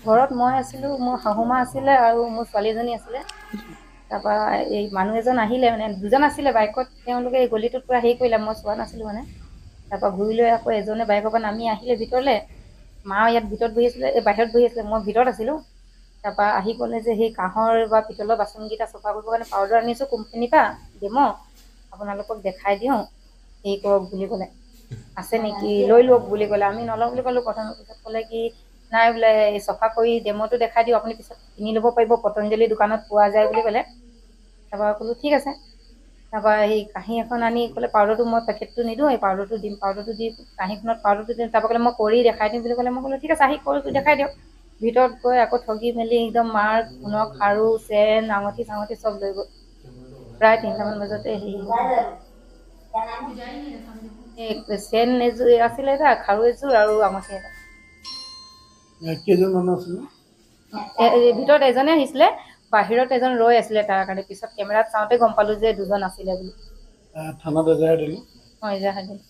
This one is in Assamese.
ঘৰত মই আছিলোঁ, মোৰ শাহুমা আছিলে আৰু মোৰ ছোৱালীজনী আছিলে। তাৰপৰা এই মানুহ এজন আহিলে, মানে দুজন আছিলে বাইকত, তেওঁলোকে এই গলিটোত পূৰা হেৰি কৰিলে, মই চোৱা নাছিলোঁ মানে। তাৰপৰা ঘূৰি লৈ আকৌ এজনে বাইকৰ পৰা নামি আহিলে ভিতৰলৈ, মা ইয়াত ভিতৰত বহি আছিলে, এই বাহিৰত বহি আছিলে, মই ভিতৰত আছিলোঁ। তাৰপৰা আহি ক'লে যে সেই কাঁহৰ বা পিতলৰ বাচনকেইটা চফা কৰিবৰ কাৰণে পাউদাৰ আনিছোঁ কোম্পানীৰ পৰা, ডেম' আপোনালোকক দেখাই দিওঁ, হেৰি কৰক বুলি ক'লে। আছে নেকি, লৈ লওক বুলি ক'লে। আমি নলওঁ বুলি ক'লোঁ প্ৰথমে। পিছত ক'লে কি নাই বোলে, এই চফা কৰি ডেম'টো দেখাই দিওঁ, আপুনি পিছত কিনি ল'ব পাৰিব, পতঞ্জলি দোকানত পোৱা যায় বুলি ক'লে। তাৰপৰা ক'লোঁ ঠিক আছে। তাৰপৰা সেই কাঁহী এখন আনি ক'লে পাউদাৰটো মই পেকেটটো নিদিওঁ, এই পাউদাৰটো দিম। পাউদাৰটো দি কাঁহীখনত পাউদাৰটো দিম। তাৰপৰা ক'লে মই কৰি দেখাই দিম বুলি ক'লে। মই ক'লোঁ ঠিক আছে, আহি কৰি দেখাই দিয়ক। ভিতৰত গৈ আকৌ ঠগি মেলি একদম মাৰ সোণৰ খাৰু, চেন, আঙুঠি চাঙুঠি চব লৈ গ'ল। প্ৰায় 3টামান বজাতে হেৰি চেন এযোৰ আছিলে, এটা খাৰু এযোৰ আৰু আঙুঠি এটা। কেইজন মানুহ আছিলে? ভিতৰত এজনে আহিছিলে, বাহিৰত এজন ৰৈ আছিলে তাৰ কাৰণে। পিছত কেমেৰাত চাওঁতে গম পালোঁ যে দুজন আছিলে বুলি। থানাত এজাহাৰ দিলে? এজাহাৰ দিলে।